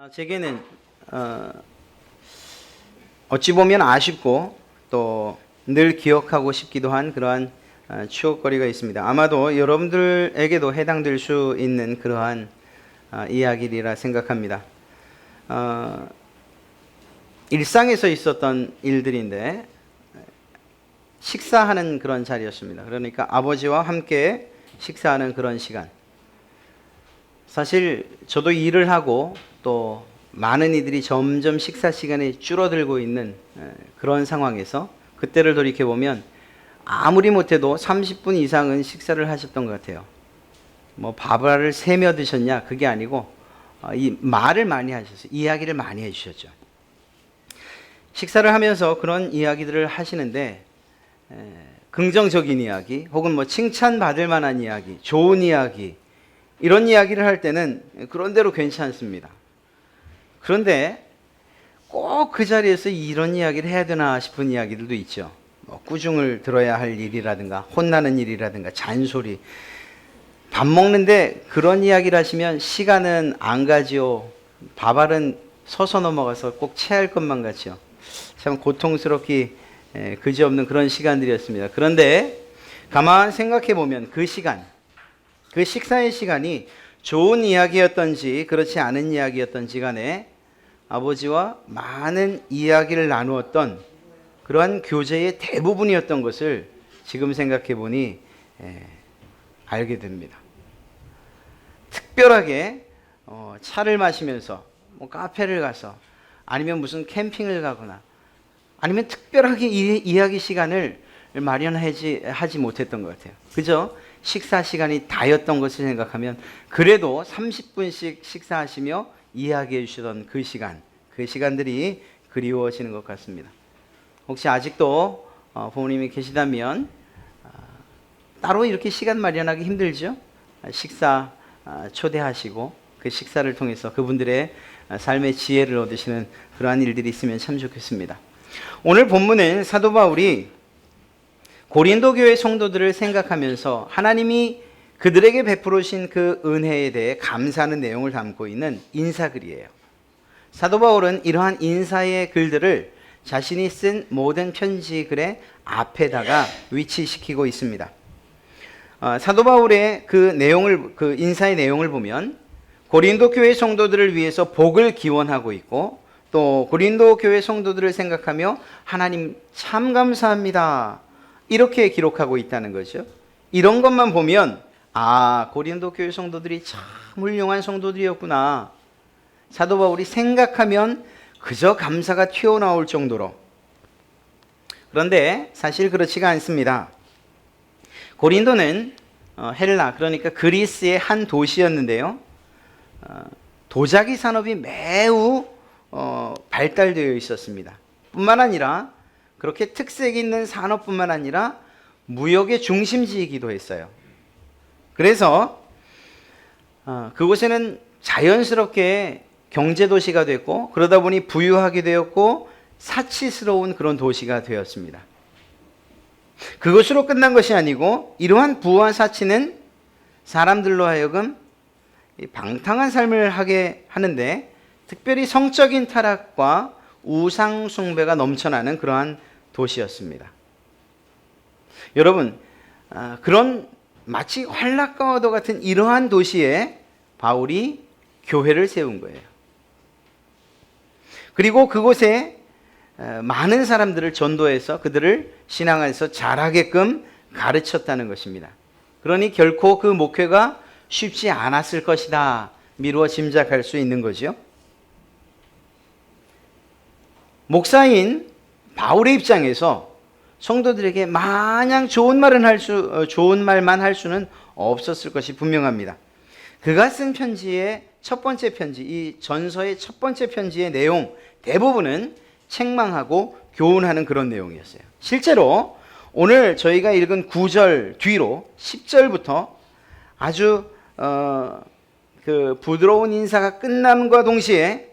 제게는 어찌 보면 아쉽고 또 늘 기억하고 싶기도 한 그러한 추억거리가 있습니다. 아마도 여러분들에게도 해당될 수 있는 그러한 이야기리라 생각합니다. 일상에서 있었던 일들인데 식사하는 그런 자리였습니다. 그러니까 아버지와 함께 식사하는 그런 시간. 사실 저도 일을 하고 또 많은 이들이 점점 식사 시간이 줄어들고 있는 그런 상황에서 그때를 돌이켜보면 아무리 못해도 30분 이상은 식사를 하셨던 것 같아요. 뭐 밥알을 세며 드셨냐? 그게 아니고 이 말을 많이 하셨어요. 이야기를 많이 해주셨죠. 식사를 하면서 그런 이야기들을 하시는데 긍정적인 이야기 혹은 뭐 칭찬받을 만한 이야기, 좋은 이야기 이런 이야기를 할 때는 그런대로 괜찮습니다. 그런데 꼭 그 자리에서 이런 이야기를 해야 되나 싶은 이야기들도 있죠. 뭐 꾸중을 들어야 할 일이라든가 혼나는 일이라든가 잔소리. 밥 먹는데 그런 이야기를 하시면 시간은 안 가지요. 밥알은 서서 넘어가서 꼭 체할 것만 같죠. 참 고통스럽기 그지없는 그런 시간들이었습니다. 그런데 가만 생각해 보면 그 시간, 그 식사의 시간이 좋은 이야기였던지 그렇지 않은 이야기였던지 간에 아버지와 많은 이야기를 나누었던 그러한 교제의 대부분이었던 것을 지금 생각해 보니 알게 됩니다. 특별하게 차를 마시면서 뭐 카페를 가서 아니면 무슨 캠핑을 가거나 아니면 특별하게 이야기 시간을 마련하지 못했던 것 같아요. 그저 식사 시간이 다였던 것을 생각하면 그래도 30분씩 식사하시며 이야기해 주시던 그 시간들이 그리워지는 것 같습니다. 혹시 아직도 부모님이 계시다면 따로 이렇게 시간 마련하기 힘들죠? 식사 초대하시고 그 식사를 통해서 그분들의 삶의 지혜를 얻으시는 그러한 일들이 있으면 참 좋겠습니다. 오늘 본문은 사도 바울이 고린도 교회 성도들을 생각하면서 하나님이 그들에게 베풀으신 그 은혜에 대해 감사하는 내용을 담고 있는 인사글이에요. 사도 바울은 이러한 인사의 글들을 자신이 쓴 모든 편지글의 앞에다가 위치시키고 있습니다. 사도 바울의 그 인사의 내용을 보면 고린도 교회 성도들을 위해서 복을 기원하고 있고 또 고린도 교회 성도들을 생각하며 하나님 참 감사합니다. 이렇게 기록하고 있다는 거죠. 이런 것만 보면 고린도 교회 성도들이 참 훌륭한 성도들이었구나. 사도 바울이 생각하면 그저 감사가 튀어나올 정도로. 그런데 사실 그렇지가 않습니다. 고린도는 헬라, 그러니까 그리스의 한 도시였는데요. 도자기 산업이 매우 발달되어 있었습니다. 뿐만 아니라 그렇게 특색 있는 산업뿐만 아니라 무역의 중심지이기도 했어요. 그래서 그곳에는 자연스럽게 경제도시가 됐고 그러다 보니 부유하게 되었고 사치스러운 그런 도시가 되었습니다. 그것으로 끝난 것이 아니고 이러한 부와 사치는 사람들로 하여금 방탕한 삶을 하게 하는데 특별히 성적인 타락과 우상 숭배가 넘쳐나는 그러한 도시였습니다. 여러분, 그런 마치 환락과 어도 같은 이러한 도시에 바울이 교회를 세운 거예요. 그리고 그곳에 많은 사람들을 전도해서 그들을 신앙 안에서 자라게끔 가르쳤다는 것입니다. 그러니 결코 그 목회가 쉽지 않았을 것이다 미루어 짐작할 수 있는 거죠. 목사인 바울의 입장에서 성도들에게 마냥 좋은 말만 할 수는 없었을 것이 분명합니다. 그가 쓴 편지의 첫 번째 편지, 이 전서의 첫 번째 편지의 내용 대부분은 책망하고 교훈하는 그런 내용이었어요. 실제로 오늘 저희가 읽은 9절 뒤로 10절부터 아주 그 부드러운 인사가 끝남과 동시에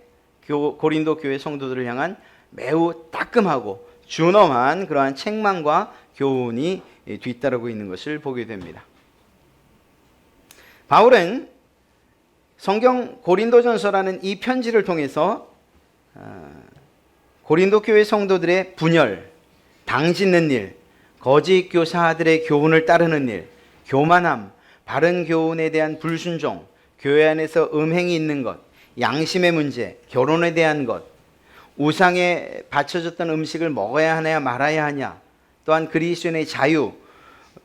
고린도 교회 성도들을 향한 매우 따끔하고 준엄한 그러한 책망과 교훈이 뒤따르고 있는 것을 보게 됩니다. 바울은 성경 고린도전서라는 이 편지를 통해서 고린도 교회 성도들의 분열, 당짓는 일, 거짓 교사들의 교훈을 따르는 일, 교만함, 바른 교훈에 대한 불순종, 교회 안에서 음행이 있는 것, 양심의 문제, 결혼에 대한 것, 우상에 바쳐졌던 음식을 먹어야 하냐 말아야 하냐, 또한 그리스도인의 자유,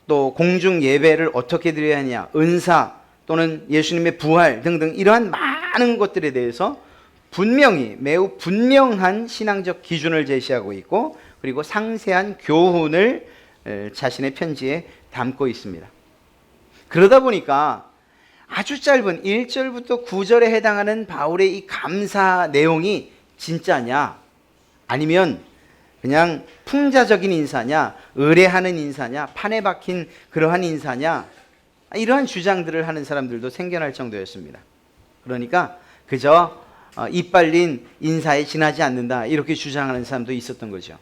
또 공중 예배를 어떻게 드려야 하냐, 은사 또는 예수님의 부활 등등 이러한 많은 것들에 대해서 분명히 매우 분명한 신앙적 기준을 제시하고 있고, 그리고 상세한 교훈을 자신의 편지에 담고 있습니다. 그러다 보니까 아주 짧은 1절부터 9절에 해당하는 바울의 이 감사 내용이 진짜냐, 아니면 그냥 풍자적인 인사냐, 의뢰하는 인사냐, 판에 박힌 그러한 인사냐, 이러한 주장들을 하는 사람들도 생겨날 정도였습니다. 그러니까 그저 이빨린 인사에 지나지 않는다, 이렇게 주장하는 사람도 있었던 거죠.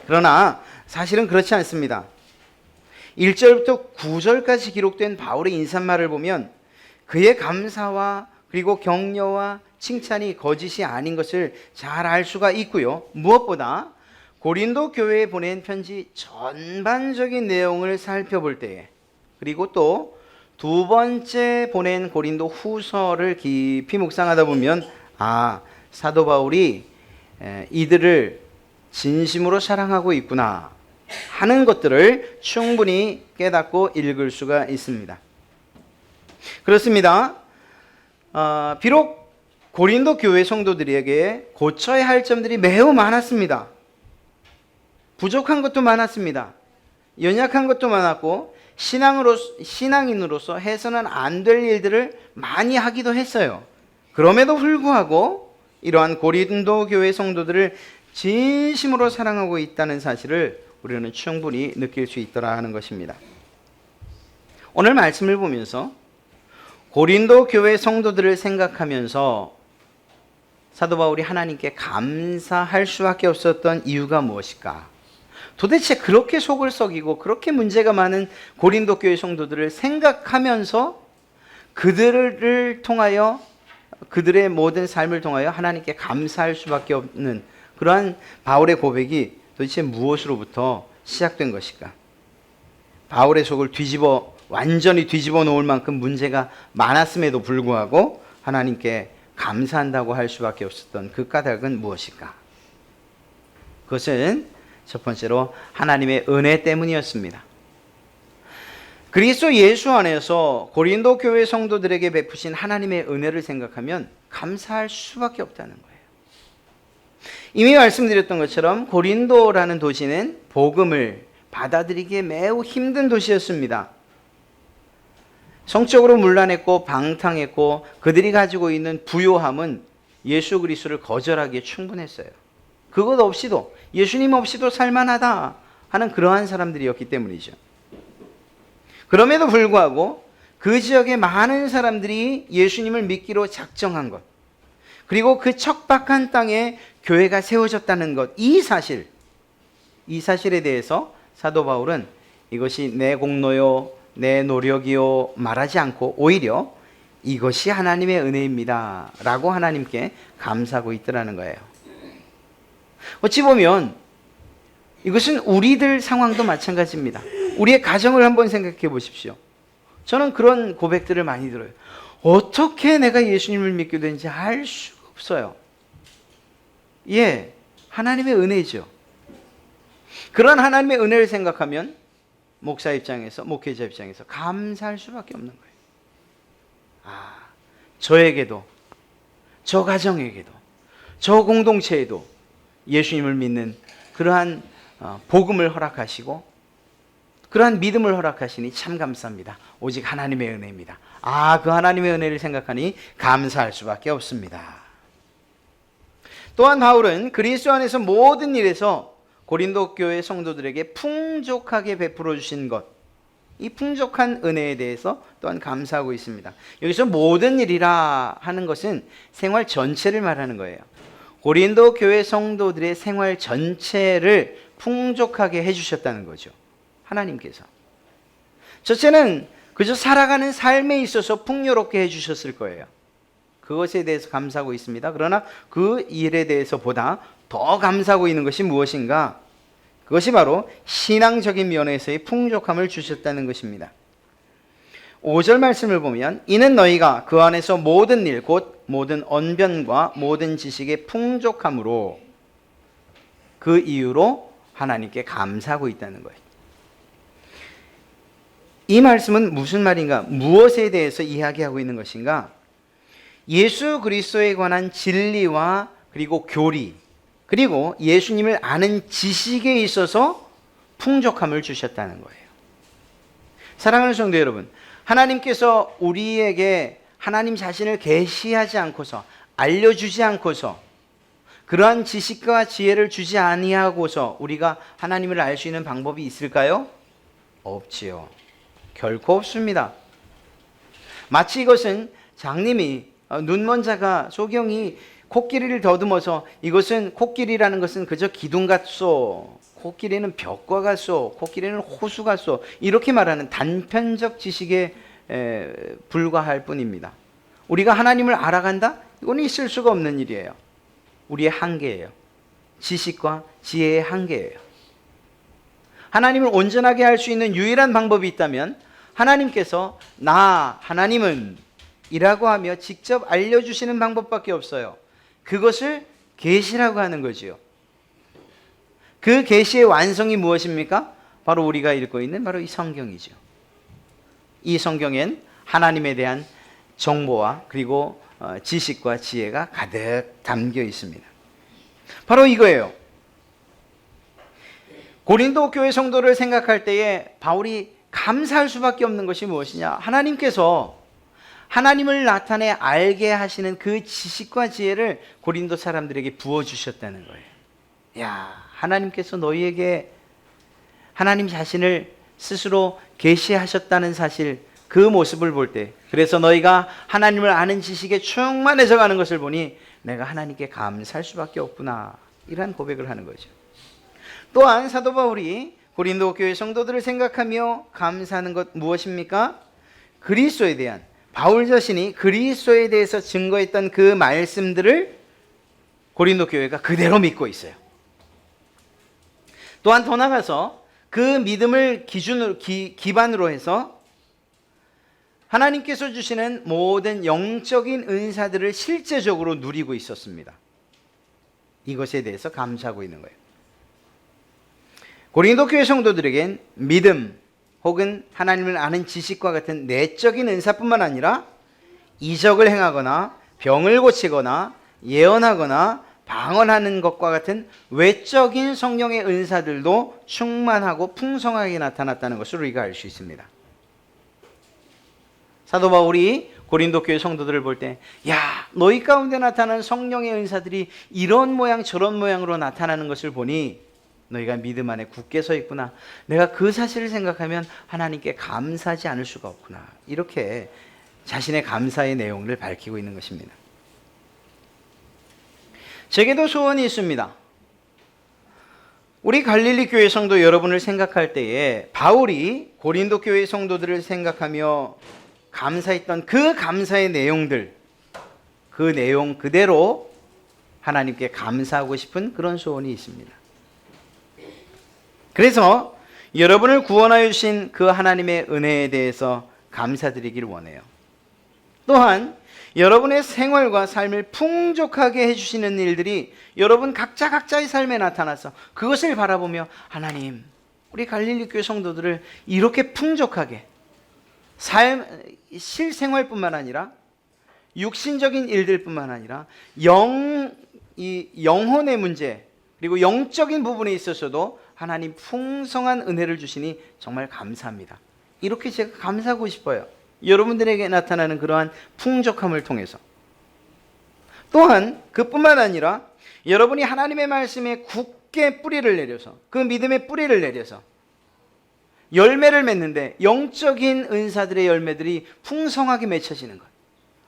그러나 사실은 그렇지 않습니다. 1절부터 9절까지 기록된 바울의 인사말을 보면 그의 감사와 그리고 격려와 칭찬이 거짓이 아닌 것을 잘 알 수가 있고요. 무엇보다 고린도 교회에 보낸 편지 전반적인 내용을 살펴볼 때에, 그리고 또 두 번째 보낸 고린도 후서를 깊이 묵상하다 보면 사도 바울이 이들을 진심으로 사랑하고 있구나 하는 것들을 충분히 깨닫고 읽을 수가 있습니다. 그렇습니다. 비록 고린도 교회 성도들에게 고쳐야 할 점들이 매우 많았습니다. 부족한 것도 많았습니다. 연약한 것도 많았고, 신앙인으로서 해서는 안 될 일들을 많이 하기도 했어요. 그럼에도 불구하고 이러한 고린도 교회 성도들을 진심으로 사랑하고 있다는 사실을 우리는 충분히 느낄 수 있더라 하는 것입니다. 오늘 말씀을 보면서 고린도 교회 성도들을 생각하면서 사도 바울이 하나님께 감사할 수밖에 없었던 이유가 무엇일까? 도대체 그렇게 속을 썩이고 그렇게 문제가 많은 고린도 교회 성도들을 생각하면서 그들을 통하여, 그들의 모든 삶을 통하여 하나님께 감사할 수밖에 없는 그러한 바울의 고백이 도대체 무엇으로부터 시작된 것일까? 바울의 속을 완전히 뒤집어 놓을 만큼 문제가 많았음에도 불구하고 하나님께 감사한다고 할 수밖에 없었던 그 까닭은 무엇일까? 그것은 첫 번째로 하나님의 은혜 때문이었습니다. 그리스도 예수 안에서 고린도 교회 성도들에게 베푸신 하나님의 은혜를 생각하면 감사할 수밖에 없다는 거예요. 이미 말씀드렸던 것처럼 고린도라는 도시는 복음을 받아들이기에 매우 힘든 도시였습니다. 성적으로 문란했고 방탕했고, 그들이 가지고 있는 부요함은 예수 그리스도를 거절하기에 충분했어요. 그것 없이도, 예수님 없이도 살만하다 하는 그러한 사람들이었기 때문이죠. 그럼에도 불구하고 그 지역의 많은 사람들이 예수님을 믿기로 작정한 것, 그리고 그 척박한 땅에 교회가 세워졌다는 것, 이 사실에 대해서 사도 바울은 이것이 내 공로요, 내 노력이요 말하지 않고 오히려 이것이 하나님의 은혜입니다 라고 하나님께 감사하고 있더라는 거예요. 어찌 보면 이것은 우리들 상황도 마찬가지입니다. 우리의 가정을 한번 생각해 보십시오. 저는 그런 고백들을 많이 들어요. 어떻게 내가 예수님을 믿게 된지 알 수가 없어요. 하나님의 은혜죠. 그런 하나님의 은혜를 생각하면 목사 입장에서, 목회자 입장에서 감사할 수밖에 없는 거예요. 저에게도, 저 가정에게도, 저 공동체에도 예수님을 믿는 그러한 복음을 허락하시고 그러한 믿음을 허락하시니 참 감사합니다. 오직 하나님의 은혜입니다. 그 하나님의 은혜를 생각하니 감사할 수밖에 없습니다. 또한 바울은 그리스도 안에서 모든 일에서 고린도 교회 성도들에게 풍족하게 베풀어 주신 것, 이 풍족한 은혜에 대해서 또한 감사하고 있습니다. 여기서 모든 일이라 하는 것은 생활 전체를 말하는 거예요. 고린도 교회 성도들의 생활 전체를 풍족하게 해주셨다는 거죠. 하나님께서. 첫째는 그저 살아가는 삶에 있어서 풍요롭게 해주셨을 거예요. 그것에 대해서 감사하고 있습니다. 그러나 그 일에 대해서 보다 더 감사하고 있는 것이 무엇인가? 그것이 바로 신앙적인 면에서의 풍족함을 주셨다는 것입니다. 5절 말씀을 보면 이는 너희가 그 안에서 모든 일 곧 모든 언변과 모든 지식의 풍족함으로 그 이유로 하나님께 감사하고 있다는 거예요. 이 말씀은 무슨 말인가? 무엇에 대해서 이야기하고 있는 것인가? 예수 그리스도에 관한 진리와 그리고 교리, 그리고 예수님을 아는 지식에 있어서 풍족함을 주셨다는 거예요. 사랑하는 성도 여러분, 하나님께서 우리에게 하나님 자신을 계시하지 않고서, 알려주지 않고서, 그러한 지식과 지혜를 주지 아니하고서 우리가 하나님을 알 수 있는 방법이 있을까요? 없지요. 결코 없습니다. 마치 이것은 장님이, 눈먼 자가, 소경이 코끼리를 더듬어서 이것은, 코끼리라는 것은 그저 기둥 같소, 코끼리는 벽과 같소, 코끼리는 호수 같소, 이렇게 말하는 단편적 지식에 불과할 뿐입니다. 우리가 하나님을 알아간다? 이건 있을 수가 없는 일이에요. 우리의 한계예요. 지식과 지혜의 한계예요. 하나님을 온전하게 할 수 있는 유일한 방법이 있다면 하나님께서 나 하나님은 이라고 하며 직접 알려주시는 방법밖에 없어요. 그것을 계시라고 하는 거지요. 그 계시의 완성이 무엇입니까? 바로 우리가 읽고 있는 바로 이 성경이죠. 이 성경엔 하나님에 대한 정보와 그리고 지식과 지혜가 가득 담겨 있습니다. 바로 이거예요. 고린도 교회 성도를 생각할 때에 바울이 감사할 수밖에 없는 것이 무엇이냐? 하나님께서 하나님을 나타내 알게 하시는 그 지식과 지혜를 고린도 사람들에게 부어주셨다는 거예요. 야, 하나님께서 너희에게 하나님 자신을 스스로 계시하셨다는 사실, 그 모습을 볼 때, 그래서 너희가 하나님을 아는 지식에 충만해져 가는 것을 보니 내가 하나님께 감사할 수밖에 없구나, 이러한 고백을 하는 거죠. 또한 사도 바울이 고린도 교회 성도들을 생각하며 감사하는 것 무엇입니까? 그리스도에 대한, 바울 자신이 그리스도에 대해서 증거했던 그 말씀들을 고린도 교회가 그대로 믿고 있어요. 또한 더 나아가서 그 믿음을 기반으로 해서 하나님께서 주시는 모든 영적인 은사들을 실제적으로 누리고 있었습니다. 이것에 대해서 감사하고 있는 거예요. 고린도 교회 성도들에겐 믿음 혹은 하나님을 아는 지식과 같은 내적인 은사뿐만 아니라 이적을 행하거나 병을 고치거나 예언하거나 방언하는 것과 같은 외적인 성령의 은사들도 충만하고 풍성하게 나타났다는 것을 우리가 알 수 있습니다. 사도 바울이 고린도 교회 성도들을 볼 때, 야, 너희 가운데 나타나는 성령의 은사들이 이런 모양 저런 모양으로 나타나는 것을 보니 너희가 믿음 안에 굳게 서 있구나. 내가 그 사실을 생각하면 하나님께 감사하지 않을 수가 없구나. 이렇게 자신의 감사의 내용을 밝히고 있는 것입니다. 제게도 소원이 있습니다. 우리 갈릴리 교회 성도 여러분을 생각할 때에 바울이 고린도 교회 성도들을 생각하며 감사했던 그 감사의 내용들, 그 내용 그대로 하나님께 감사하고 싶은 그런 소원이 있습니다. 그래서 여러분을 구원하여 주신 그 하나님의 은혜에 대해서 감사드리길 원해요. 또한 여러분의 생활과 삶을 풍족하게 해주시는 일들이 여러분 각자의 삶에 나타나서 그것을 바라보며 하나님, 우리 갈릴리 교회 성도들을 이렇게 풍족하게 실생활뿐만 아니라 육신적인 일들뿐만 아니라 영혼의 문제 그리고 영적인 부분에 있어서도 하나님 풍성한 은혜를 주시니 정말 감사합니다. 이렇게 제가 감사하고 싶어요. 여러분들에게 나타나는 그러한 풍족함을 통해서. 또한 그뿐만 아니라 여러분이 하나님의 말씀에 굳게 뿌리를 내려서, 그 믿음의 뿌리를 내려서 열매를 맺는데 영적인 은사들의 열매들이 풍성하게 맺혀지는 것.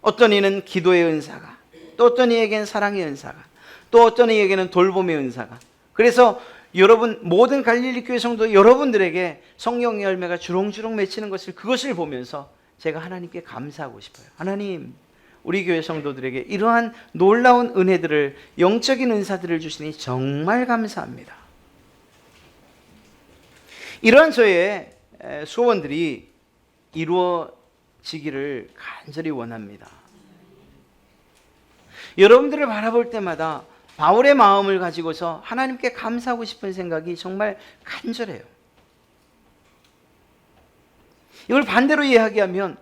어떤 이는 기도의 은사가, 또 어떤 이에게는 사랑의 은사가, 또 어떤 이에게는 돌봄의 은사가. 그래서 여러분 모든 갈릴리 교회 성도 여러분들에게 성령의 열매가 주렁주렁 맺히는 것을, 그것을 보면서 제가 하나님께 감사하고 싶어요. 하나님, 우리 교회 성도들에게 이러한 놀라운 은혜들을, 영적인 은사들을 주시니 정말 감사합니다. 이러한 저의 소원들이 이루어지기를 간절히 원합니다. 여러분들을 바라볼 때마다 바울의 마음을 가지고서 하나님께 감사하고 싶은 생각이 정말 간절해요. 이걸 반대로 이야기하면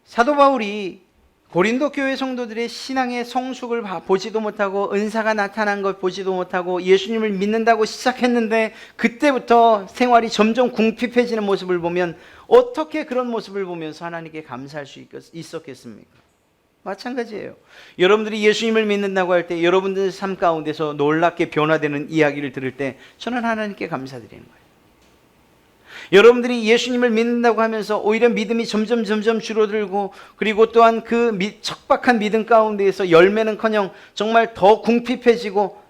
사도 바울이 고린도 교회 성도들의 신앙의 성숙을 보지도 못하고 은사가 나타난 것 보지도 못하고 예수님을 믿는다고 시작했는데 그때부터 생활이 점점 궁핍해지는 모습을 보면 어떻게 그런 모습을 보면서 하나님께 감사할 수 있었겠습니까? 마찬가지예요. 여러분들이 예수님을 믿는다고 할 때 여러분들 삶 가운데서 놀랍게 변화되는 이야기를 들을 때 저는 하나님께 감사드리는 거예요. 여러분들이 예수님을 믿는다고 하면서 오히려 믿음이 점점 줄어들고 그리고 또한 그 척박한 믿음 가운데에서 열매는커녕 정말 더 궁핍해지고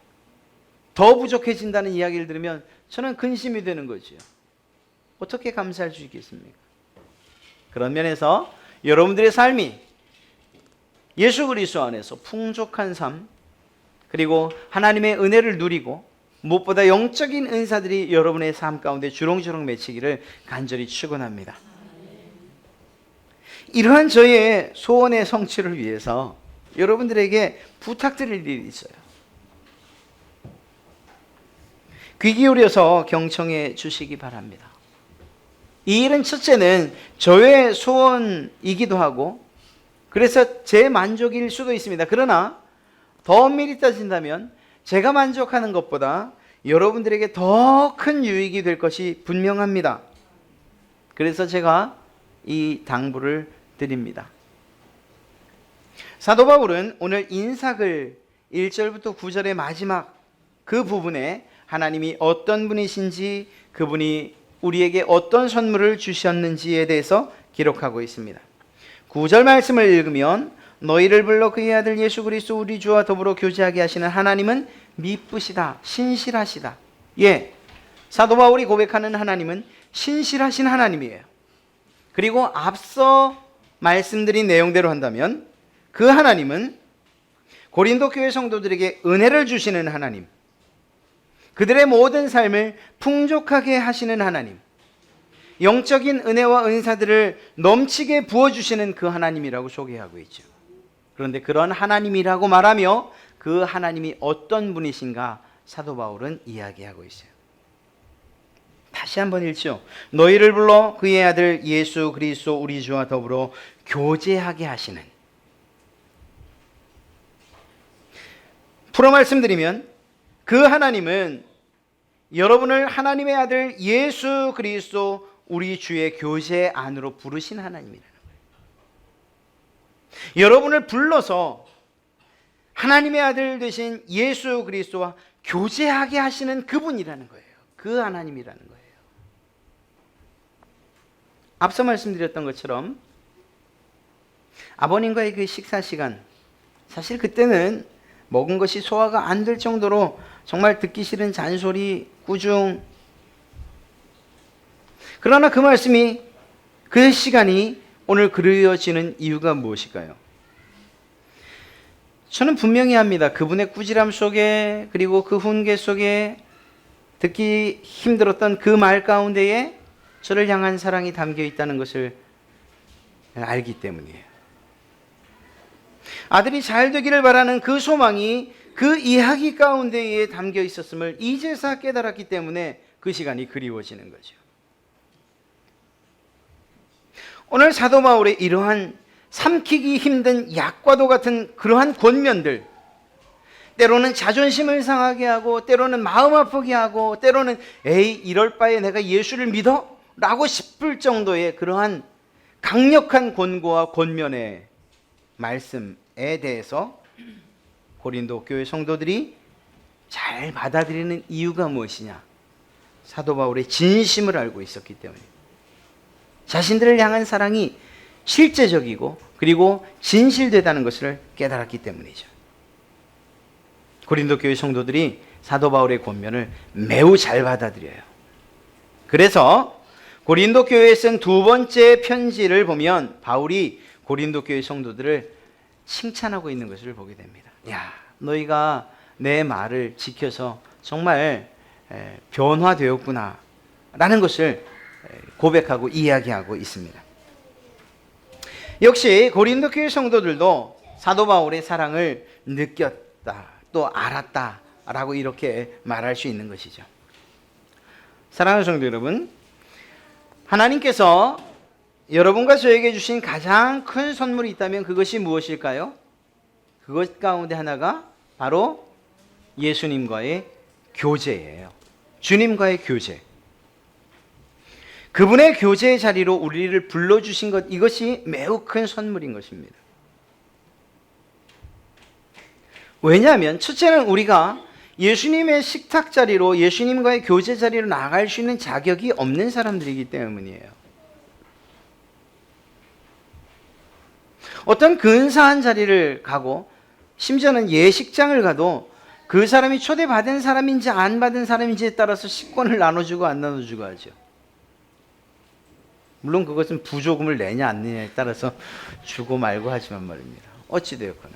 더 부족해진다는 이야기를 들으면 저는 근심이 되는 거죠. 어떻게 감사할 수 있겠습니까? 그런 면에서 여러분들의 삶이 예수 그리스도 안에서 풍족한 삶, 그리고 하나님의 은혜를 누리고 무엇보다 영적인 은사들이 여러분의 삶 가운데 주렁주렁 맺히기를 간절히 축원합니다. 이러한 저의 소원의 성취를 위해서 여러분들에게 부탁드릴 일이 있어요. 귀 기울여서 경청해 주시기 바랍니다. 이 일은 첫째는 저의 소원이기도 하고 그래서 제 만족일 수도 있습니다. 그러나 더 엄밀히 따진다면 제가 만족하는 것보다 여러분들에게 더 큰 유익이 될 것이 분명합니다. 그래서 제가 이 당부를 드립니다. 사도 바울은 오늘 인사글 1절부터 9절의 마지막 그 부분에 하나님이 어떤 분이신지, 그분이 우리에게 어떤 선물을 주셨는지에 대해서 기록하고 있습니다. 9절 말씀을 읽으면 너희를 불러 그의 아들 예수 그리스도 우리 주와 더불어 교제하게 하시는 하나님은 미쁘시다, 신실하시다. 예, 사도 바울이 고백하는 하나님은 신실하신 하나님이에요. 그리고 앞서 말씀드린 내용대로 한다면 그 하나님은 고린도 교회 성도들에게 은혜를 주시는 하나님, 그들의 모든 삶을 풍족하게 하시는 하나님, 영적인 은혜와 은사들을 넘치게 부어주시는 그 하나님이라고 소개하고 있죠. 그런데 그런 하나님이라고 말하며 그 하나님이 어떤 분이신가 사도 바울은 이야기하고 있어요. 다시 한번 읽죠. 너희를 불러 그의 아들 예수 그리스도 우리 주와 더불어 교제하게 하시는. 풀어 말씀드리면 그 하나님은 여러분을 하나님의 아들 예수 그리스도 우리 주의 교제 안으로 부르신 하나님이라는 거예요. 여러분을 불러서 하나님의 아들 되신 예수 그리스도와 교제하게 하시는 그분이라는 거예요. 그 하나님이라는 거예요. 앞서 말씀드렸던 것처럼 아버님과의 그 식사 시간, 사실 그때는 먹은 것이 소화가 안 될 정도로 정말 듣기 싫은 잔소리, 꾸중. 그러나 그 말씀이, 그 시간이 오늘 그리워지는 이유가 무엇일까요? 저는 분명히 합니다. 그분의 꾸지람 속에, 그리고 그 훈계 속에 듣기 힘들었던 그 말 가운데에 저를 향한 사랑이 담겨 있다는 것을 알기 때문이에요. 아들이 잘 되기를 바라는 그 소망이 그 이야기 가운데에 담겨 있었음을 이제서 깨달았기 때문에 그 시간이 그리워지는 거죠. 오늘 사도 바울의 이러한 삼키기 힘든 약과도 같은 그러한 권면들, 때로는 자존심을 상하게 하고 때로는 마음 아프게 하고 때로는 에이 이럴 바에 내가 예수를 믿어? 라고 싶을 정도의 그러한 강력한 권고와 권면의 말씀에 대해서 고린도 교회 성도들이 잘 받아들이는 이유가 무엇이냐? 사도 바울의 진심을 알고 있었기 때문에, 자신들을 향한 사랑이 실제적이고 그리고 진실되다는 것을 깨달았기 때문이죠. 고린도 교회 성도들이 사도 바울의 권면을 매우 잘 받아들여요. 그래서 고린도 교회에 쓴 두 번째 편지를 보면 바울이 고린도 교회 성도들을 칭찬하고 있는 것을 보게 됩니다. 야, 너희가 내 말을 지켜서 정말 변화되었구나 라는 것을 고백하고 이야기하고 있습니다. 역시 고린도 교회 성도들도 사도 바울의 사랑을 느꼈다, 또 알았다 라고 이렇게 말할 수 있는 것이죠. 사랑하는 성도 여러분, 하나님께서 여러분과 저에게 주신 가장 큰 선물이 있다면 그것이 무엇일까요? 그것 가운데 하나가 바로 예수님과의 교제예요. 주님과의 교제. 그분의 교제의 자리로 우리를 불러주신 것, 이것이 매우 큰 선물인 것입니다. 왜냐하면 첫째는 우리가 예수님의 식탁 자리로, 예수님과의 교제 자리로 나갈 수 있는 자격이 없는 사람들이기 때문이에요. 어떤 근사한 자리를 가고 심지어는 예식장을 가도 그 사람이 초대받은 사람인지 안 받은 사람인지에 따라서 식권을 나눠주고 안 나눠주고 하죠. 물론 그것은 부조금을 내냐 안 내냐에 따라서 주고 말고 하지만 말입니다. 어찌되었거나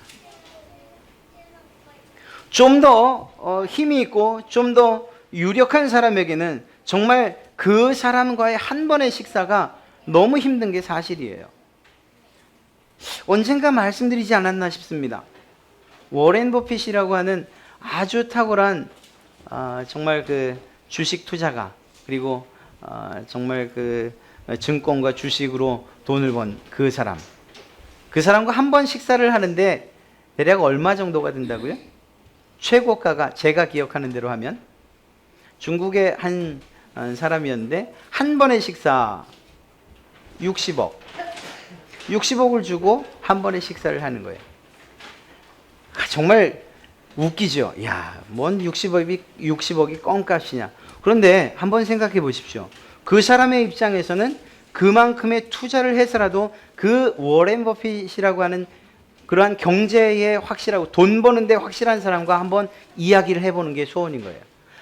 좀 더 힘이 있고 좀 더 유력한 사람에게는 정말 그 사람과의 한 번의 식사가 너무 힘든 게 사실이에요. 언젠가 말씀드리지 않았나 싶습니다. 워렌 버핏이라고 하는 아주 탁월한 정말 그 주식 투자가, 그리고 정말 그 증권과 주식으로 돈을 번 그 사람과 한 번 식사를 하는데 대략 얼마 정도가 된다고요? 최고가가 제가 기억하는 대로 하면 중국의 한 사람이었는데 한 번의 식사 60억을 주고 한 번의 식사를 하는 거예요. 정말 웃기죠. 야, 뭔 60억이 껌값이냐. 그런데 한번 생각해 보십시오. 그 사람의 입장에서는 그만큼의 투자를 해서라도 그 워렌 버핏이라고 하는 그러한 경제에 확실하고 돈 버는데 확실한 사람과 한번 이야기를 해보는 게 소원인 거예요.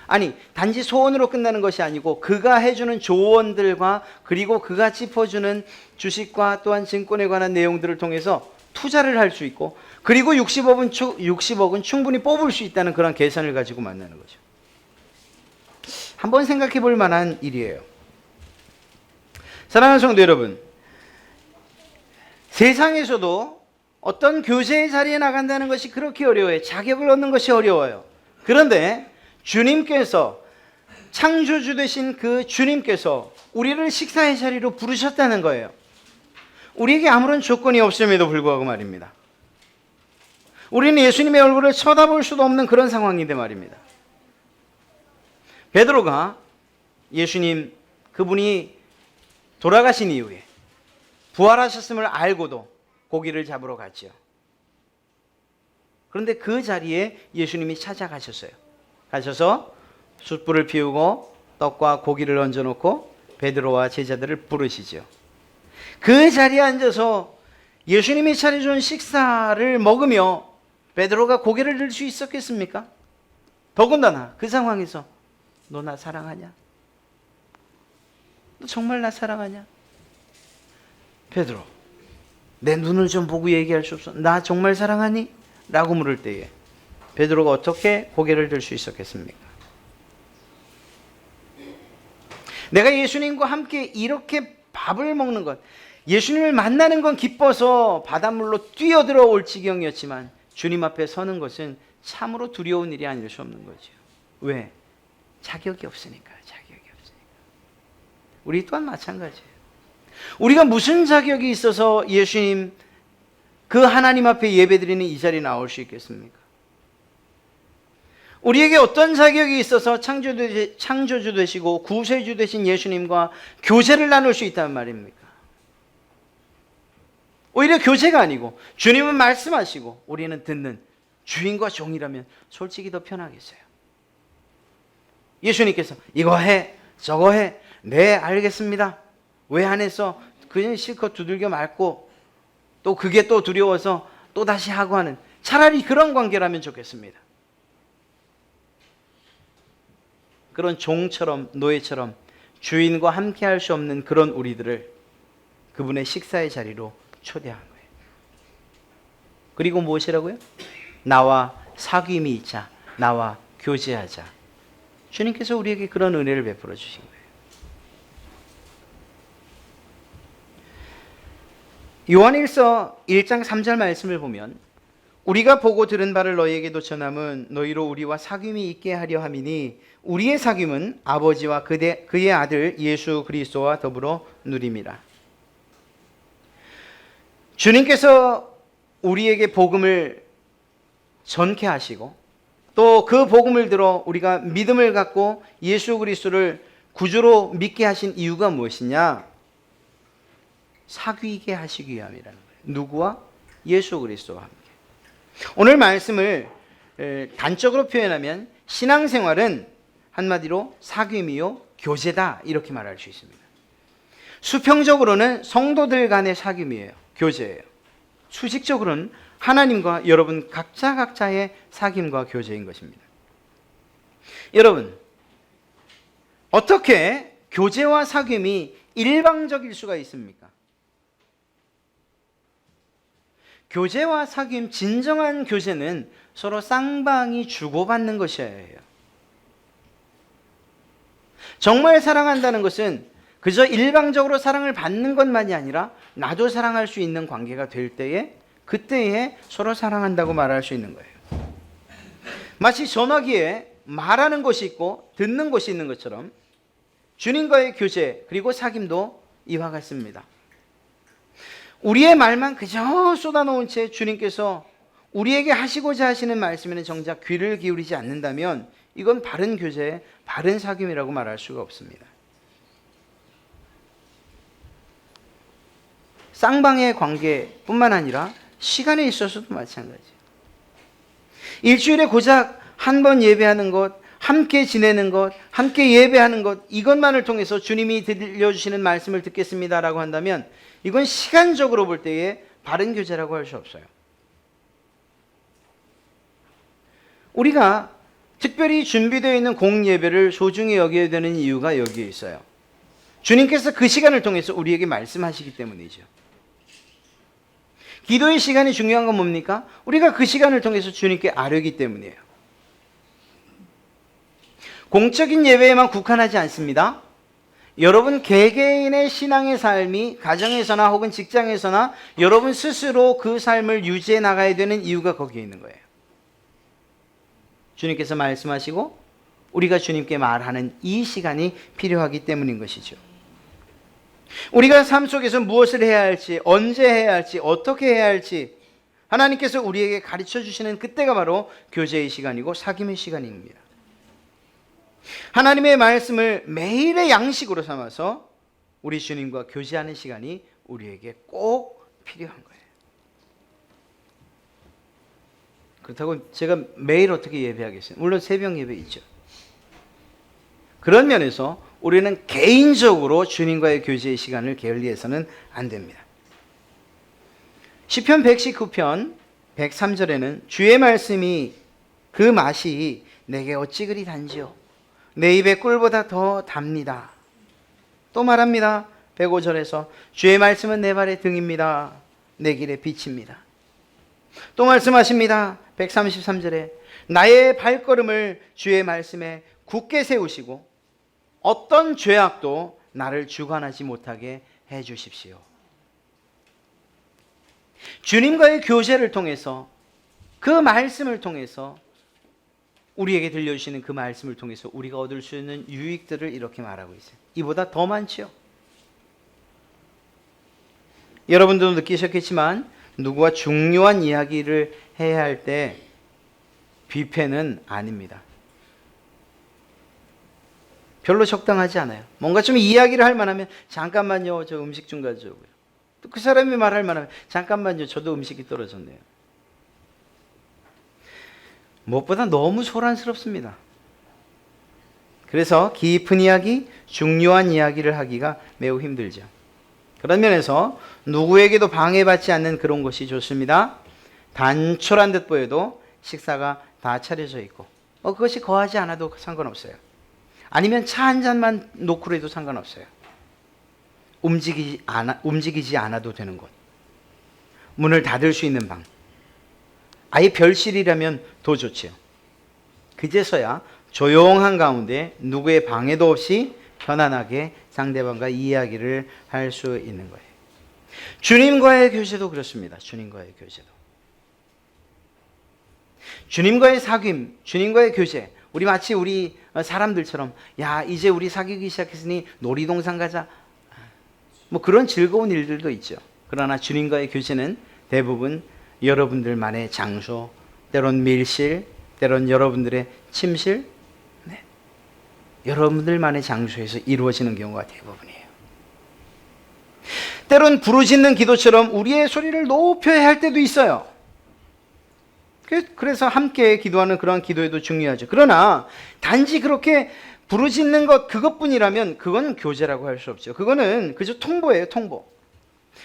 아니, 단지 소원으로 끝나는 것이 아니고 그가 해주는 조언들과 그리고 그가 짚어주는 주식과 또한 증권에 관한 내용들을 통해서 투자를 할 수 있고, 그리고 60억은 충분히 뽑을 수 있다는 그런 계산을 가지고 만나는 거죠. 한번 생각해 볼 만한 일이에요. 사랑하는 성도 여러분, 세상에서도 어떤 교제의 자리에 나간다는 것이 그렇게 어려워요. 자격을 얻는 것이 어려워요. 그런데 주님께서, 창조주 되신 그 주님께서 우리를 식사의 자리로 부르셨다는 거예요. 우리에게 아무런 조건이 없음에도 불구하고 말입니다. 우리는 예수님의 얼굴을 쳐다볼 수도 없는 그런 상황인데 말입니다. 베드로가 예수님, 그분이 돌아가신 이후에 부활하셨음을 알고도 고기를 잡으러 갔죠. 그런데 그 자리에 예수님이 찾아가셨어요. 가셔서 숯불을 피우고 떡과 고기를 얹어놓고 베드로와 제자들을 부르시죠. 그 자리에 앉아서 예수님이 차려준 식사를 먹으며 베드로가 고개를 들 수 있었겠습니까? 더군다나 그 상황에서 너 나 사랑하냐? 너 정말 나 사랑하냐? 베드로, 내 눈을 좀 보고 얘기할 수 없어. 나 정말 사랑하니? 라고 물을 때에 베드로가 어떻게 고개를 들 수 있었겠습니까? 내가 예수님과 함께 이렇게 밥을 먹는 것, 예수님을 만나는 건 기뻐서 바닷물로 뛰어들어 올 지경이었지만 주님 앞에 서는 것은 참으로 두려운 일이 아닐 수 없는 거죠. 왜? 자격이 없으니까. 우리 또한 마찬가지예요. 우리가 무슨 자격이 있어서 예수님, 그 하나님 앞에 예배드리는 이 자리에 나올 수 있겠습니까? 우리에게 어떤 자격이 있어서 창조주 되시고 구세주 되신 예수님과 교제를 나눌 수 있다는 말입니까? 오히려 교제가 아니고 주님은 말씀하시고 우리는 듣는 주인과 종이라면 솔직히 더 편하겠어요. 예수님께서 이거 해, 저거 해. 네, 알겠습니다. 왜 안 했어? 그냥 실컷 두들겨 맞고 또 그게 또 두려워서 또 다시 하고 하는, 차라리 그런 관계라면 좋겠습니다. 그런 종처럼 노예처럼 주인과 함께 할 수 없는 그런 우리들을 그분의 식사의 자리로 초대한 거예요. 그리고 무엇이라고요? 나와 사귐이 있자. 나와 교제하자. 주님께서 우리에게 그런 은혜를 베풀어 주신 거예요. 요한일서 1장 3절 말씀을 보면 우리가 보고 들은 바를 너희에게도 전함은 너희로 우리와 사귐이 있게 하려 함이니 우리의 사귐은 아버지와 그의 아들 예수 그리스도와 더불어 누림이라. 주님께서 우리에게 복음을 전케 하시고 또 그 복음을 들어 우리가 믿음을 갖고 예수 그리스도를 구주로 믿게 하신 이유가 무엇이냐? 사귀게 하시기 위함이라는 거예요. 누구와? 예수 그리스도와 함께. 오늘 말씀을 단적으로 표현하면 신앙생활은 한마디로 사귐이요 교제다 이렇게 말할 수 있습니다. 수평적으로는 성도들 간의 사귐이에요. 교제예요. 수직적으로는 하나님과 여러분 각자의 사귐과 교제인 것입니다. 여러분, 어떻게 교제와 사귐이 일방적일 수가 있습니까? 교제와 사귐, 진정한 교제는 서로 쌍방이 주고받는 것이어야 해요. 정말 사랑한다는 것은 그저 일방적으로 사랑을 받는 것만이 아니라 나도 사랑할 수 있는 관계가 될 때에 그때에 서로 사랑한다고 말할 수 있는 거예요. 마치 전화기에 말하는 것이 있고 듣는 것이 있는 것처럼 주님과의 교제 그리고 사귐도 이와 같습니다. 우리의 말만 그저 쏟아놓은 채 주님께서 우리에게 하시고자 하시는 말씀에는 정작 귀를 기울이지 않는다면 이건 바른 교제, 바른 사귐이라고 말할 수가 없습니다. 쌍방의 관계뿐만 아니라 시간에 있어서도 마찬가지예요. 일주일에 고작 한 번 예배하는 것, 함께 지내는 것, 함께 예배하는 것, 이것만을 통해서 주님이 들려주시는 말씀을 듣겠습니다라고 한다면 이건 시간적으로 볼 때에 바른 교제라고 할 수 없어요. 우리가 특별히 준비되어 있는 공예배를 소중히 여겨야 되는 이유가 여기에 있어요. 주님께서 그 시간을 통해서 우리에게 말씀하시기 때문이죠. 기도의 시간이 중요한 건 뭡니까? 우리가 그 시간을 통해서 주님께 아뢰기 때문이에요. 공적인 예배에만 국한하지 않습니다. 여러분 개개인의 신앙의 삶이 가정에서나 혹은 직장에서나 여러분 스스로 그 삶을 유지해 나가야 되는 이유가 거기에 있는 거예요. 주님께서 말씀하시고 우리가 주님께 말하는 이 시간이 필요하기 때문인 것이죠. 우리가 삶 속에서 무엇을 해야 할지, 언제 해야 할지, 어떻게 해야 할지 하나님께서 우리에게 가르쳐 주시는 그때가 바로 교제의 시간이고 사귐의 시간입니다. 하나님의 말씀을 매일의 양식으로 삼아서 우리 주님과 교제하는 시간이 우리에게 꼭 필요한 거예요. 그렇다고 제가 매일 어떻게 예배하겠어요? 물론 새벽 예배 있죠. 그런 면에서 우리는 개인적으로 주님과의 교제의 시간을 게을리해서는 안 됩니다. 시편 119편 103절에는 주의 말씀이 그 맛이 내게 어찌 그리 단지요 내 입의 꿀보다 더 답니다. 또 말합니다. 105절에서 주의 말씀은 내 발의 등입니다. 내 길의 빛입니다. 또 말씀하십니다. 133절에 나의 발걸음을 주의 말씀에 굳게 세우시고 어떤 죄악도 나를 주관하지 못하게 해 주십시오. 주님과의 교제를 통해서 그 말씀을 통해서 우리에게 들려주시는 그 말씀을 통해서 우리가 얻을 수 있는 유익들을 이렇게 말하고 있어요. 이보다 더 많지요. 여러분들도 느끼셨겠지만 누구와 중요한 이야기를 해야 할 때 뷔페는 아닙니다. 별로 적당하지 않아요. 뭔가 좀 이야기를 할 만하면 잠깐만요, 저 음식 좀 가져오고요. 또 그 사람이 말할 만하면 잠깐만요, 저도 음식이 떨어졌네요. 무엇보다 너무 소란스럽습니다. 그래서 깊은 이야기, 중요한 이야기를 하기가 매우 힘들죠. 그런 면에서 누구에게도 방해받지 않는 그런 것이 좋습니다. 단촐한 듯 보여도 식사가 다 차려져 있고 그것이 거하지 않아도 상관없어요. 아니면 차 한 잔만 놓고 해도 상관없어요. 움직이지 않아도 되는 곳. 문을 닫을 수 있는 방. 아예 별실이라면 더 좋지요. 그제서야 조용한 가운데 누구의 방해도 없이 편안하게 상대방과 이야기를 할 수 있는 거예요. 주님과의 교제도 그렇습니다. 주님과의 교제도. 주님과의 사귐, 주님과의 교제. 우리 마치 우리 사람들처럼 야 이제 우리 사귀기 시작했으니 놀이동산 가자. 뭐 그런 즐거운 일들도 있죠. 그러나 주님과의 교제는 대부분 여러분들만의 장소, 때론 밀실, 때론 여러분들의 침실, 여러분들만의 장소에서 이루어지는 경우가 대부분이에요. 때론 부르짖는 기도처럼 우리의 소리를 높여야 할 때도 있어요. 그래서 함께 기도하는 그러한 기도에도 중요하죠. 그러나 단지 그렇게 부르짖는 것 그것뿐이라면 그건 교제라고 할 수 없죠. 그거는 그저 통보예요. 통보.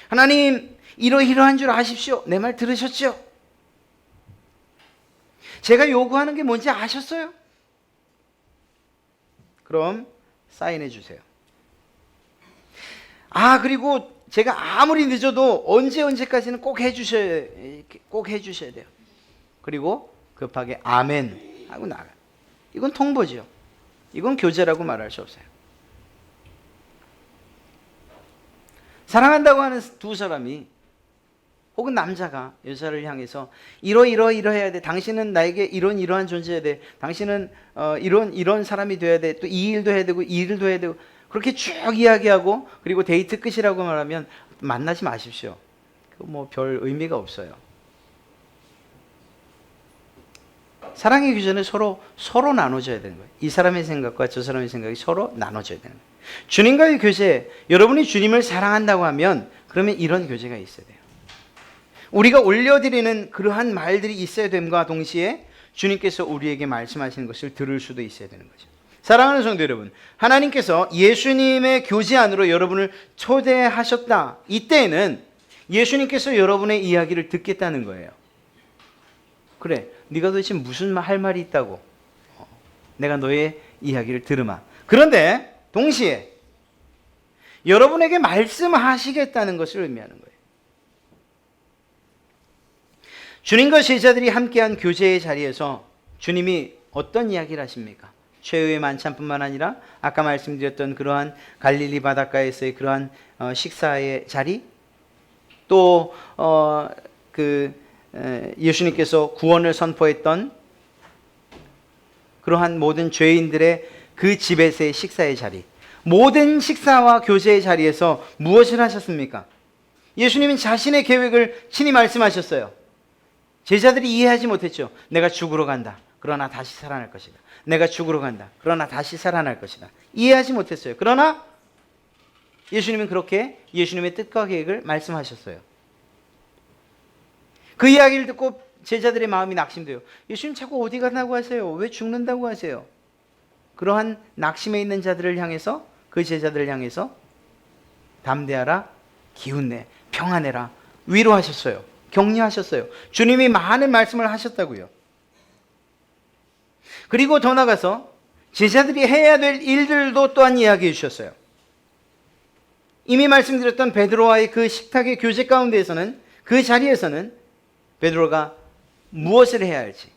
하나님 이러이러한 줄 아십시오. 내 말 들으셨죠? 제가 요구하는 게 뭔지 아셨어요? 그럼 사인해 주세요. 그리고 제가 아무리 늦어도 언제까지는 꼭 해주셔야 돼요. 그리고 급하게 아멘 하고 나가요. 이건 통보죠. 이건 교제라고 말할 수 없어요. 사랑한다고 하는 두 사람이 혹은 남자가 여자를 향해서 이러해야 돼. 당신은 나에게 이러한 존재해야 돼. 당신은 이런 사람이 돼야 돼. 또 이 일도 해야 되고 이 일도 해야 되고 그렇게 쭉 이야기하고 그리고 데이트 끝이라고 말하면 만나지 마십시오. 그거 뭐 별 의미가 없어요. 사랑의 교제는 서로 나눠줘야 되는 거예요. 이 사람의 생각과 저 사람의 생각이 서로 나눠져야 되는 거예요. 주님과의 교제, 여러분이 주님을 사랑한다고 하면 그러면 이런 교제가 있어야 돼요. 우리가 올려드리는 그러한 말들이 있어야 됨과 동시에 주님께서 우리에게 말씀하시는 것을 들을 수도 있어야 되는 거죠. 사랑하는 성도 여러분, 하나님께서 예수님의 교제 안으로 여러분을 초대하셨다. 이때에는 예수님께서 여러분의 이야기를 듣겠다는 거예요. 그래, 네가 도대체 무슨 할 말이 있다고? 내가 너의 이야기를 들으마. 그런데 동시에 여러분에게 말씀하시겠다는 것을 의미하는 거예요. 주님과 제자들이 함께한 교제의 자리에서 주님이 어떤 이야기를 하십니까? 최후의 만찬뿐만 아니라 아까 말씀드렸던 그러한 갈릴리 바닷가에서의 그러한 식사의 자리, 또 예수님께서 구원을 선포했던 그러한 모든 죄인들의 그 집에서의 식사의 자리, 모든 식사와 교제의 자리에서 무엇을 하셨습니까? 예수님은 자신의 계획을 친히 말씀하셨어요. 제자들이 이해하지 못했죠. 내가 죽으러 간다. 그러나 다시 살아날 것이다. 내가 죽으러 간다. 그러나 다시 살아날 것이다. 이해하지 못했어요. 그러나 예수님은 그렇게 예수님의 뜻과 계획을 말씀하셨어요. 그 이야기를 듣고 제자들의 마음이 낙심돼요. 예수님 자꾸 어디 간다고 하세요? 왜 죽는다고 하세요? 그러한 낙심에 있는 자들을 향해서, 그 제자들을 향해서 담대하라, 기운내, 평안해라, 위로하셨어요. 격려하셨어요. 주님이 많은 말씀을 하셨다고요. 그리고 더 나가서 제자들이 해야 될 일들도 또한 이야기해 주셨어요. 이미 말씀드렸던 베드로와의 그 식탁의 교제 가운데에서는, 그 자리에서는 베드로가 무엇을 해야 할지,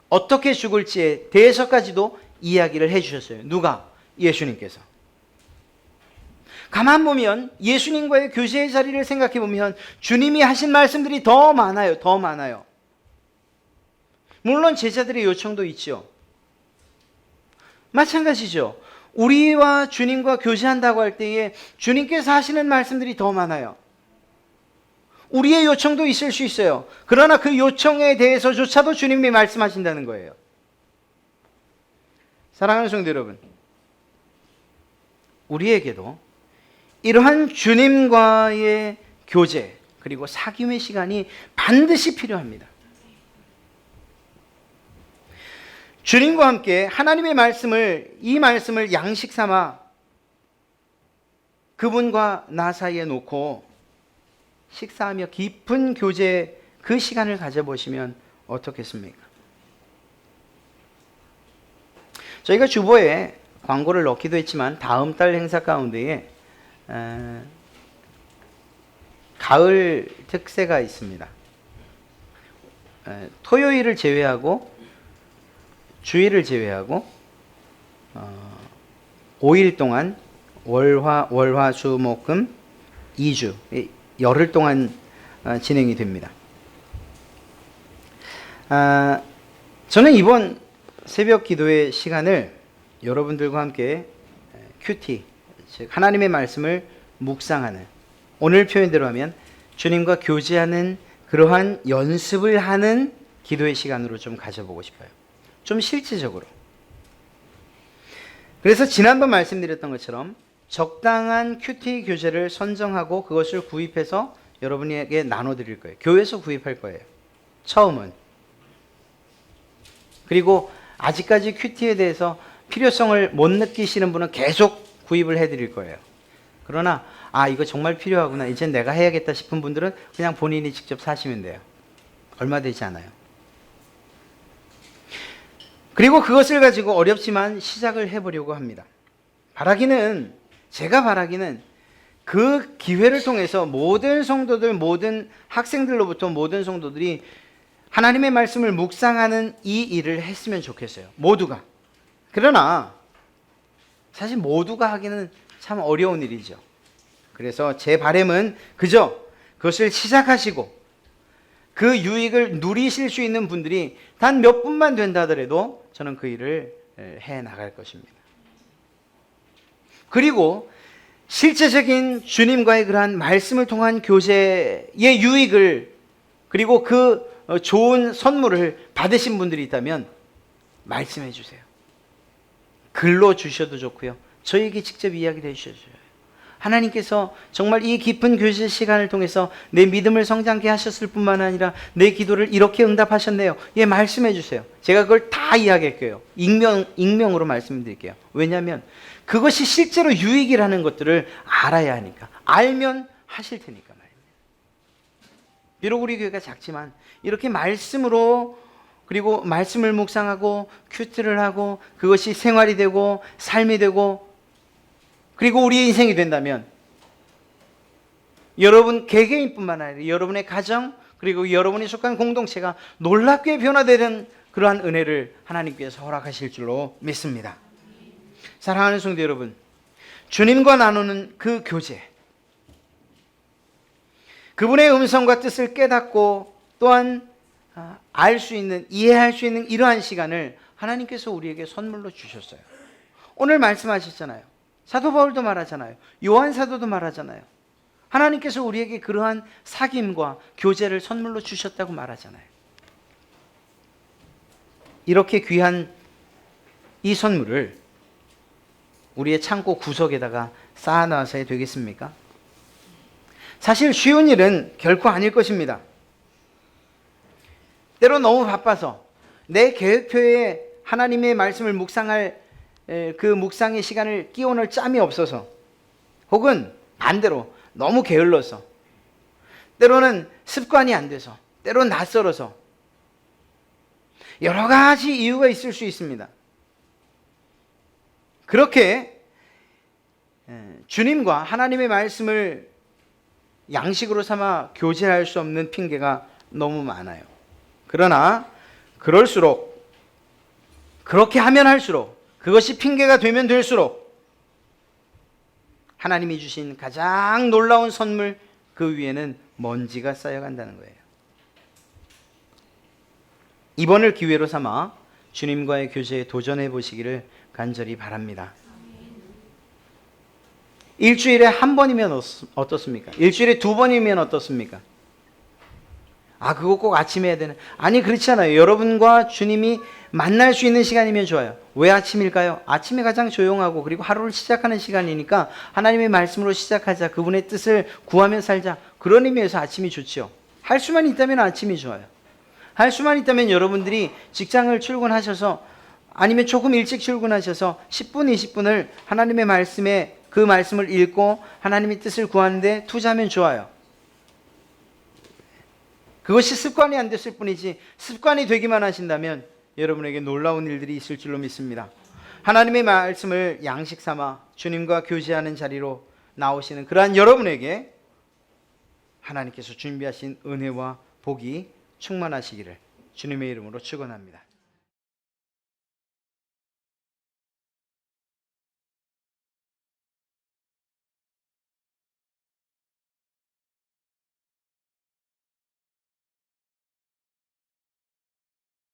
어떻게 죽을지에 대해서까지도 이야기를 해 주셨어요. 누가? 예수님께서. 가만 보면 예수님과의 교제의 자리를 생각해 보면 주님이 하신 말씀들이 더 많아요. 더 많아요. 물론 제자들의 요청도 있죠. 마찬가지죠. 우리와 주님과 교제한다고 할 때에 주님께서 하시는 말씀들이 더 많아요. 우리의 요청도 있을 수 있어요. 그러나 그 요청에 대해서조차도 주님이 말씀하신다는 거예요. 사랑하는 성도 여러분, 우리에게도 이러한 주님과의 교제 그리고 사귐의 시간이 반드시 필요합니다. 주님과 함께 하나님의 말씀을, 이 말씀을 양식 삼아 그분과 나 사이에 놓고 식사하며 깊은 교제, 그 시간을 가져보시면 어떻겠습니까? 저희가 주보에 광고를 넣기도 했지만 다음 달 행사 가운데에 가을 특세가 있습니다. 토요일을 제외하고 주일을 제외하고 5일 동안 월화수목금 2주 열흘 동안 진행이 됩니다. 저는 이번 새벽 기도의 시간을 여러분들과 함께 큐티, 즉 하나님의 말씀을 묵상하는, 오늘 표현대로 하면 주님과 교제하는 그러한 연습을 하는 기도의 시간으로 좀 가져보고 싶어요. 좀 실질적으로. 그래서 지난번 말씀드렸던 것처럼 적당한 큐티 교재를 선정하고 그것을 구입해서 여러분에게 나눠드릴 거예요. 교회에서 구입할 거예요. 처음은. 그리고 아직까지 큐티에 대해서 필요성을 못 느끼시는 분은 계속 구입을 해드릴 거예요. 그러나 이거 정말 필요하구나, 이제 내가 해야겠다 싶은 분들은 그냥 본인이 직접 사시면 돼요. 얼마 되지 않아요. 그리고 그것을 가지고 어렵지만 시작을 해보려고 합니다. 제가 바라기는 그 기회를 통해서 모든 성도들, 모든 학생들로부터 모든 성도들이 하나님의 말씀을 묵상하는 이 일을 했으면 좋겠어요. 모두가. 그러나 사실 모두가 하기는 참 어려운 일이죠. 그래서 제 바람은 그저 그것을 시작하시고 그 유익을 누리실 수 있는 분들이 단 몇 분만 된다 하더라도 저는 그 일을 해 나갈 것입니다. 그리고 실제적인 주님과의 그러한 말씀을 통한 교제의 유익을, 그리고 그 좋은 선물을 받으신 분들이 있다면 말씀해 주세요. 글로 주셔도 좋고요, 저에게 직접 이야기를 해주셔요. 하나님께서 정말 이 깊은 교제 시간을 통해서 내 믿음을 성장케 하셨을 뿐만 아니라 내 기도를 이렇게 응답하셨네요. 예, 말씀해 주세요. 제가 그걸 다 이야기할게요. 익명으로 말씀드릴게요. 왜냐하면 그것이 실제로 유익이라는 것들을 알아야 하니까. 알면 하실 테니까 말입니다. 비록 우리 교회가 작지만 이렇게 말씀으로, 그리고 말씀을 묵상하고 큐트를 하고 그것이 생활이 되고 삶이 되고 그리고 우리의 인생이 된다면 여러분 개개인뿐만 아니라 여러분의 가정, 그리고 여러분이 속한 공동체가 놀랍게 변화되는 그러한 은혜를 하나님께서 허락하실 줄로 믿습니다. 사랑하는 성도 여러분, 주님과 나누는 그 교제, 그분의 음성과 뜻을 깨닫고 또한 알 수 있는, 이해할 수 있는 이러한 시간을 하나님께서 우리에게 선물로 주셨어요. 오늘 말씀하셨잖아요. 사도 바울도 말하잖아요. 요한 사도도 말하잖아요. 하나님께서 우리에게 그러한 사귐과 교제를 선물로 주셨다고 말하잖아요. 이렇게 귀한 이 선물을 우리의 창고 구석에다가 쌓아놔서야 되겠습니까? 사실 쉬운 일은 결코 아닐 것입니다. 때로 너무 바빠서 내 계획표에 하나님의 말씀을 묵상할 그 묵상의 시간을 끼워넣을 짬이 없어서, 혹은 반대로 너무 게을러서, 때로는 습관이 안 돼서, 때로는 낯설어서, 여러 가지 이유가 있을 수 있습니다. 그렇게 주님과 하나님의 말씀을 양식으로 삼아 교제할 수 없는 핑계가 너무 많아요. 그러나 그럴수록, 그렇게 하면 할수록, 그것이 핑계가 되면 될수록 하나님이 주신 가장 놀라운 선물, 그 위에는 먼지가 쌓여간다는 거예요. 이번을 기회로 삼아 주님과의 교제에 도전해 보시기를 간절히 바랍니다. 일주일에 한 번이면 어떻습니까? 일주일에 두 번이면 어떻습니까? 그거 꼭 아침에 해야 되는? 아니, 그렇지 않아요. 여러분과 주님이 만날 수 있는 시간이면 좋아요. 왜 아침일까요? 아침에 가장 조용하고 그리고 하루를 시작하는 시간이니까 하나님의 말씀으로 시작하자, 그분의 뜻을 구하며 살자, 그런 의미에서 아침이 좋지요. 할 수만 있다면 아침이 좋아요. 할 수만 있다면 여러분들이 직장을 출근하셔서, 아니면 조금 일찍 출근하셔서 10분, 20분을 하나님의 말씀에, 그 말씀을 읽고 하나님의 뜻을 구하는데 투자하면 좋아요. 그것이 습관이 안 됐을 뿐이지, 습관이 되기만 하신다면 여러분에게 놀라운 일들이 있을 줄로 믿습니다. 하나님의 말씀을 양식 삼아 주님과 교제하는 자리로 나오시는 그러한 여러분에게 하나님께서 준비하신 은혜와 복이 충만하시기를 주님의 이름으로 축원합니다.